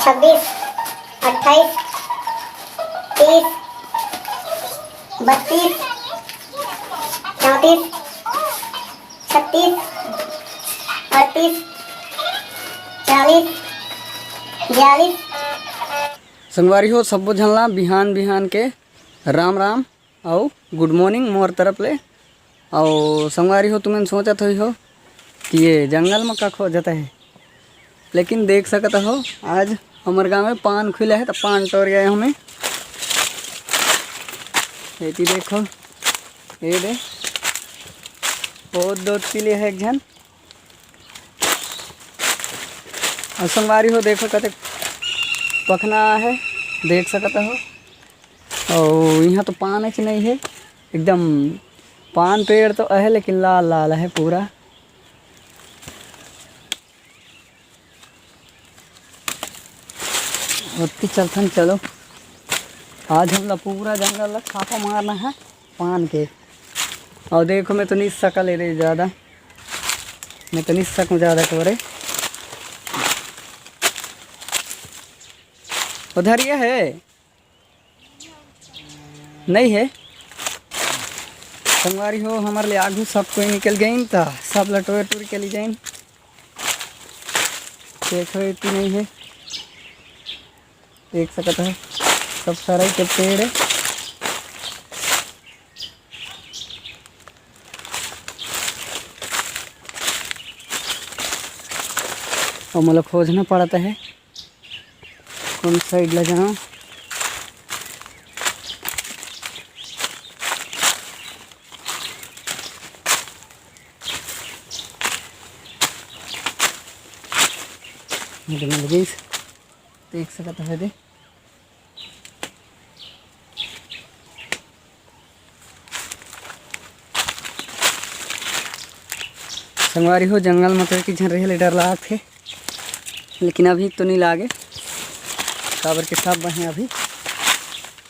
26, 28, 30, 32, 34, 36, 38, 40, 42। संगवारी हो सबो झनला बिहान बिहान के राम राम और गुड मॉर्निंग मोर तरफ ले। और संगवारी हो तुम्हें सोचत हो कि ये जंगल में का खो जाता है, लेकिन देख सकता हो आज हमारे गांव में पान खुला है तो पान तोड़ गए हमें। ये देखो ये दे बहुत दो तिले है एक जन। और संगवारी हो देखो कते पखना है, देख सकता हो। और यहाँ तो पान ऐसे नहीं है, एकदम पान पेड़ तो है लेकिन लाल लाल है पूरा। उतनी चलथन चलो, आज हम लोग पूरा जंगल छापा मारना है पान के। और देखो मैं तो नहीं सका ले रही ज़्यादा, मैं तो नहीं सकूँ ज़्यादा तोरे। उधर ये है नहीं है संगवारी हो, हमारे लिए आगू सब कोई निकल गई तो सब लटोर टूर के लिए जाइन। देखो इतनी नहीं है, देख सकता है सब सारा के पेड़ है। और मतलब खोजना पड़ता है कौन साइड ले जाऊँ। देख सकता है दे संगवारी हो जंगल में तो झन रहे डर लाग थे, लेकिन अभी तो नहीं लागे काबर के सब हैं अभी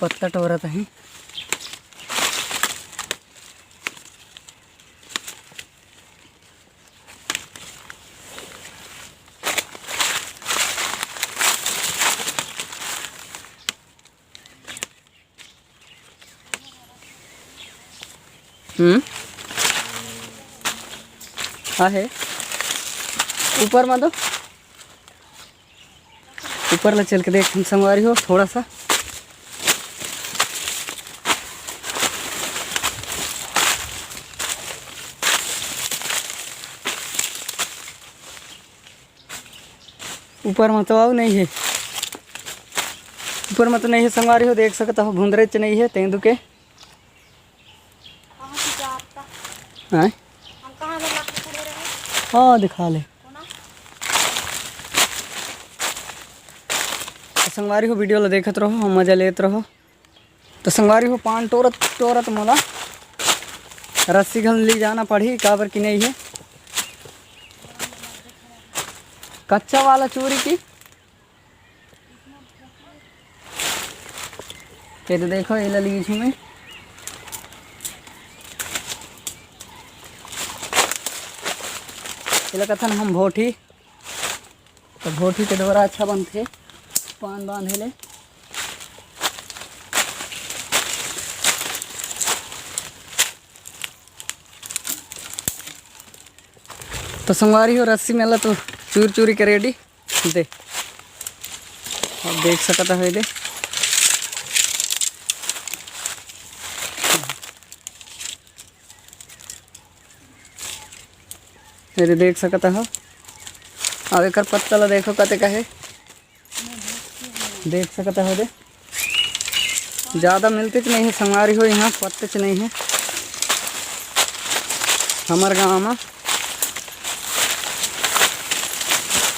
पत्ता टोरत हैं। है ऊपर में, तो ऊपर ले चल के देख हम संगवारी हो थोड़ा सा। ऊपर में तो आओ नहीं है, ऊपर में तो नहीं है संगवारी हो, देख सकता हो भुंदरे च नहीं है तेंदु के। हाँ दिखा ले संगवारी हो, वीडियो ला देखत रहो, हम मजा लेत रहो। तो संगवारी हो पान टोरत टोरत मोला रस्सी घल ली जाना पड़ी काबर की नहीं है कच्चा वाला चोरी की। ये तो देखो ये ली छू में ये कथन हम भोटी, तो भोटी के द्वारा अच्छा बनते पान बांधे ले। तो संगवारी हो रस्सी मेला तो चूर चूरी के रेडी दे, अब देख सकता है दे मेरे देख सकता हो। अब एक पत्ता ला देखो कते का है, देख सकता हो दे ज़्यादा मिलते नहीं है संगवारी हो, यहाँ पत्ते नहीं है हमारे गाँव में।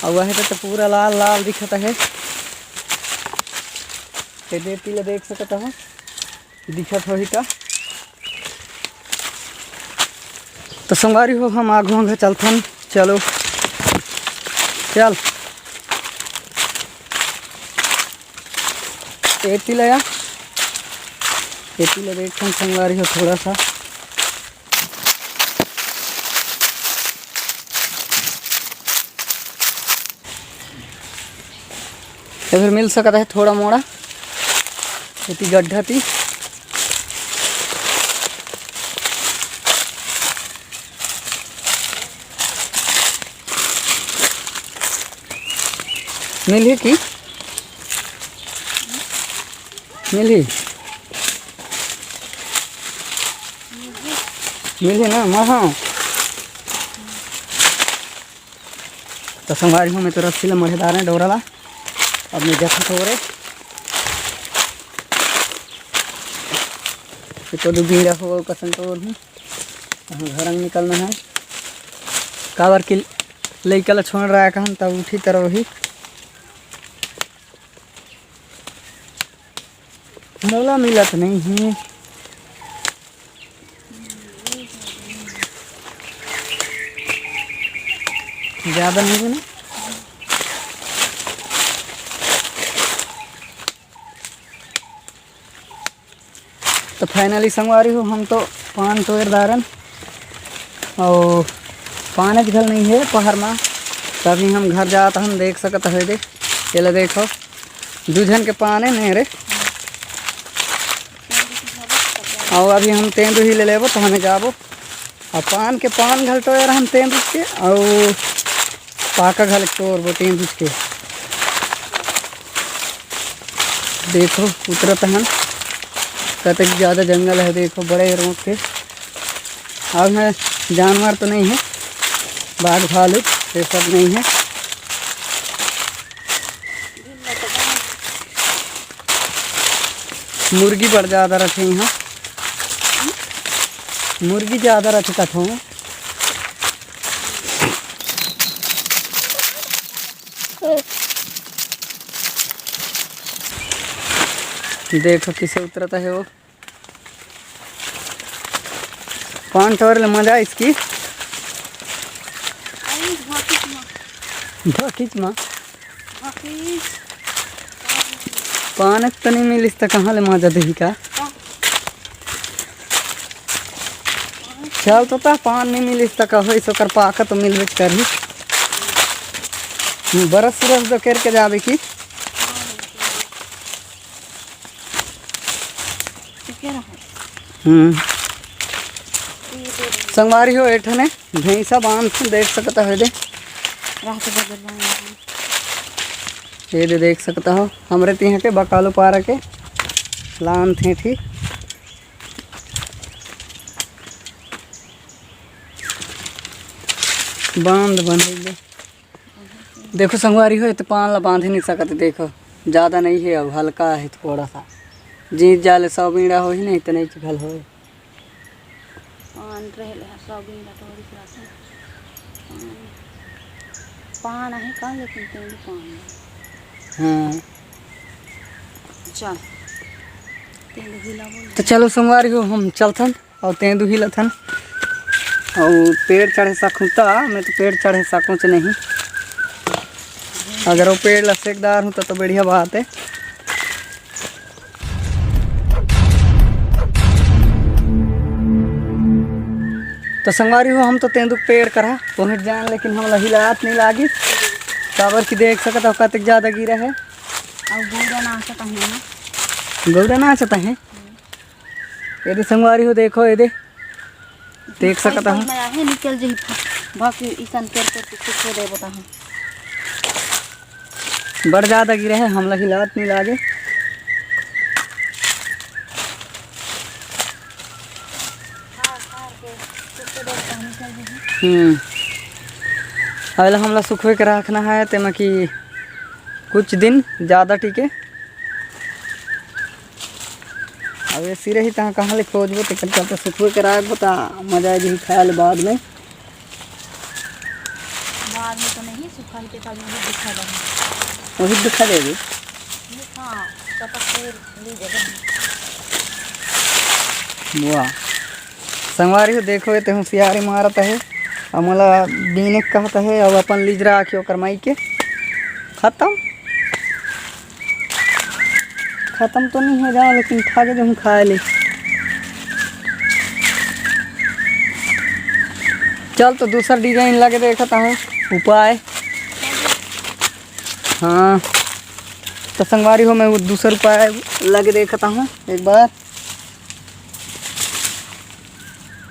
और वह तो पूरा लाल लाल दिखता है, देती ले देख सकता हो दिखत हो ही का। तो संगवारी हो हम आगू आगे चलथन चलो चल। एती ले देखते संगवारी हो थोड़ा सा। या फिर मिल सकता है थोड़ा मोड़ा इतनी गड्ढा थी। मिली की मिली मिली ना महा तो संगवारी हूँ मैं तो रस्सी ला मढ़ेदार है डोरा ला अब मैं जखत हो रहे तो दो बीड़ा हो कसन तोड़ हूँ घर निकलना है कावर की लइका ला छोड़ रहा है कहन तब उठी तरह ही मोला मिलत नहीं है। ज़्यादा नहीं है ना तो फाइनली संगवारी हो हम तो पान तोड़ दारन और पान घल नहीं है पहाड़ में तभी हम घर जाता हम देख सकते है दे ये ला देखो दूधन के पान है नहीं रे और अभी हम तेंदु ही ले लेबो तो हमें जाबो और पान के पान घल तो यार हम तेंदु के और पाका घल तोड़बो तेंदु के देखो उतरत हन कतक ज़्यादा जंगल है देखो बड़े रोक के अब है जानवर तो नहीं है बाघ भालू ये सब नहीं है मुर्गी बढ़ ज़्यादा रखे यहाँ मुर्गी ज़्यादा रखे कठों में देखो किसे उतरता है वो पान तोड़ ले मजा इसकी खींच माँ पान तो नहीं मिलिस तो कहाँ ले मजा दही का चल तो पान नहीं मिलिस तो कहो इस कर पाका तो मिलबे करही बरस सुरस दो करके जाबे की संगवारी हो एठने भैंसा बांध देख सकता है दे ये दे देख सकता हो हमरे तीह के बकालो पारा के लान थे थी बांध बंधे देखो संगवारी हो तो पान ला बांध ही नहीं सकते देखो ज़्यादा नहीं है अब हल्का है थोड़ा सा जीत जाले 100 बीड़ा हो ही नहीं तो नहीं घल हो पान है का लेकिन तेंदु पान हाँ चल तेंदु हिला बोल तो चलो संगवारी हो हम चलथन और तेंदु हिलथन और पेड़ चढ़े सकूँता मैं तो पेड़ चढ़े सकूँ से नहीं अगर वो पेड़ लसेकदार हूँ तो बढ़िया बात है। तो संगवारी हो हम तो तेंदु पेड़ करा पहुँच जाए लेकिन हम हिलात नहीं लागी काबर की देख सकता हो कतक ज़्यादा गिरा है और गौड़ा नाचता है ना गौड़ा नाचता है ये संगवारी हो देखो ये देख सकता हूँ है निकल जही बाकी इसन कर कुछ दे बता हूँ बड़ ज़्यादा गिरे है हम हिलात नहीं लागे अगला हमला सुखवे के रखना है तेमा कि कुछ दिन ज़्यादा टीके अब ये सिरे ही तहाँ कहाँ ले खोजबो तो चलते सुखवे के रखबो तो मजा जी खाए बाद में तो नहीं सुखाई के तब वही दिखा देंगे वही दिखा देगी हाँ तब फिर ली जगह वाह संगवारी हो देखो ये तो होशियारी मारत है हमला बीने कहता है अब अपन लीज राखियो करमाई के खत्म तो नहीं हो जाओ लेकिन खा के हम खा ले चल तो दूसरा डिजाइन लगे देखता हूँ उपाय हाँ तो संगवारी हो मैं वो दूसरा उपाय लगे देखता हूँ एक बार।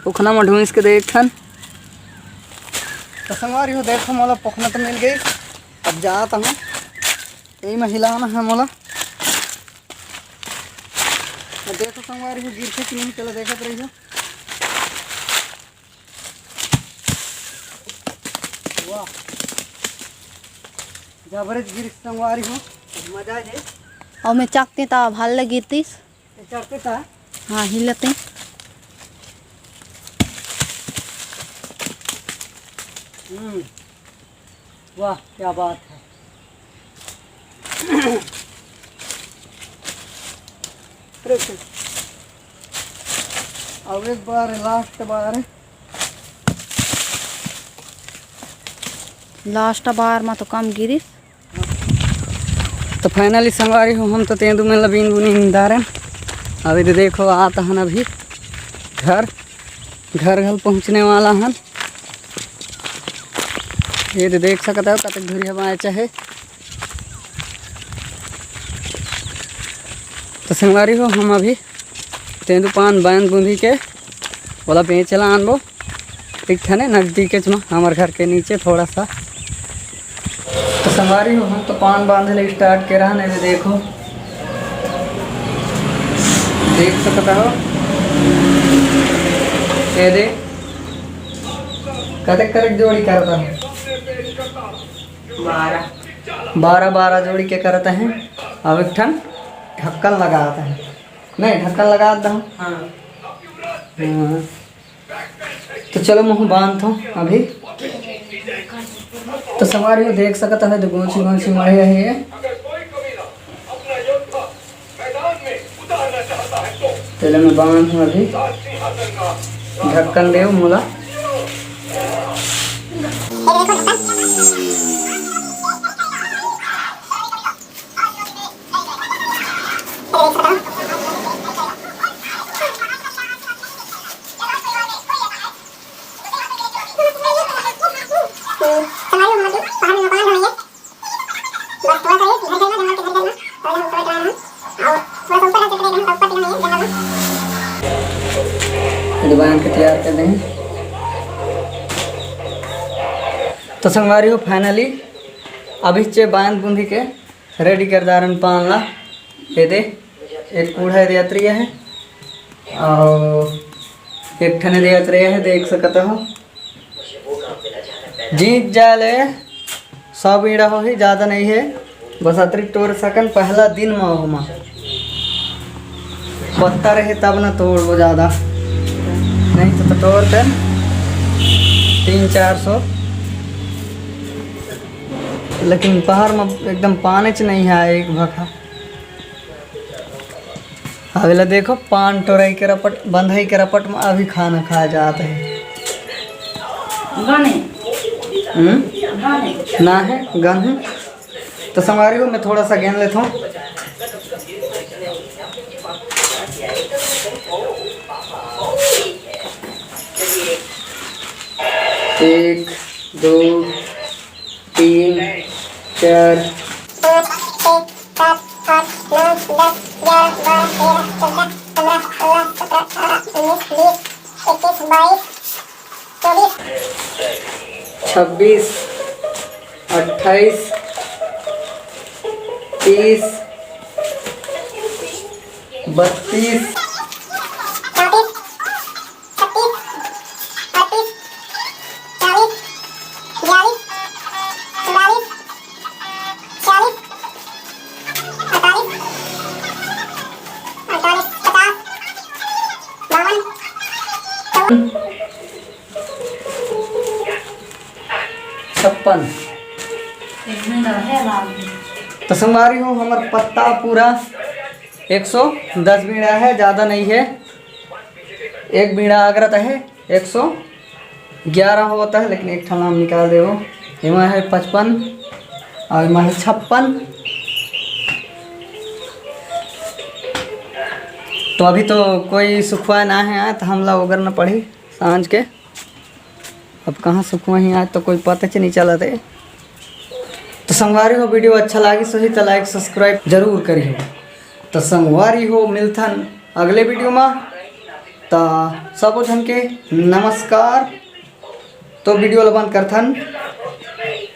पोखना में ढूंढ के देखन। तो संगवारी हो देखो मोला पोखना तो मिल गई। अब जाता हूँ यही में हिलाना है मोला। देखो संगवारी हो गिर के कि नहीं, चलो देखत रही हो। वाह जबरदस्त गिर संगवारी हो, मजा आ जाए। और मैं चाकते ता भाल लगी तीस चढ़ते था। हाँ हिलते। वाह क्या बात है। अब एक बार लास्ट बार में तो कम गिरी। तो फाइनली संगवारी हो हम तो तेंदू में लबीन बुनी दारन। अभी तो देखो आता हन अभी घर पहुंचने वाला हन। ये तो देख सकते हो कतक दूरी हम आए चाहे। तो संगवारी हो हम अभी तेंदू पान बांध बूंदी के बोला पे चला आनबो ठीक ठाने नज़दीक हमारे घर के नीचे थोड़ा सा। तो संगवारी हो हम तो पान बांधने स्टार्ट के रहा। नहीं देखो देख सकता हो ये दे कतक करक जोड़ी करता है। 12 जोड़ी के करते हैं। अब एक ठन ढक्कन लगाता है। नहीं ढक्कन लगाता हूँ। हाँ। तो चलो मुँह बांध हूँ अभी। तो संगवारी हो देख सकता है तो गोंची मरे है। चलो मैं बांध हूँ अभी। ढक्कन दे मोला। बांध के तैयार कर देंगे। तो संगवारी हो फाइनली अभी चे बांध बूंदी के रेडी कर दारन पान ला। ये दे एक कूड़ा यात्री है और एक ठने दे यात्री है। देख सकता हो जीत जाले 100 बीड़ा हो ही ज़्यादा नहीं है। बस अतिरिक्त तोड़ सकन पहला दिन में हो माँ पत्ता रहे तब ना तोड़ वो ज़्यादा नहीं तो तोड़ कर 300-400। लेकिन पहाड़ में एकदम पानी च नहीं है एक भखा। अभी देखो पान टोराई के रपट बंधाई के रपट में अभी खाना खाया जाता है। ना है गन है। तो संगवारी हो मैं थोड़ा सा गेंद लेता हूँ। 1 2 3 4 5 6 7 8 9 10 11 12 13 14 15 16 17 18 19 20 21 22 23 24 25 56। तो संगवारी हो हमारा पत्ता पूरा 110 बीड़ा है, ज़्यादा नहीं है। एक बीड़ा आगरत है 111 होता है, लेकिन एक नाम निकाल दे वो। इमा है 55 और इमा है 56। तो अभी तो कोई सुखवा ना है आए तो हमला उगर न पड़ी सांझ के। अब कहाँ सुखवा ही आए तो कोई पता नहीं चला थे। तो संगवारी हो वीडियो अच्छा लगी सही तो लाइक सब्सक्राइब जरूर करी हो। तो संगवारी हो मिलथन अगले वीडियो में। तो सब झन के नमस्कार। तो वीडियो ला बंद करथन।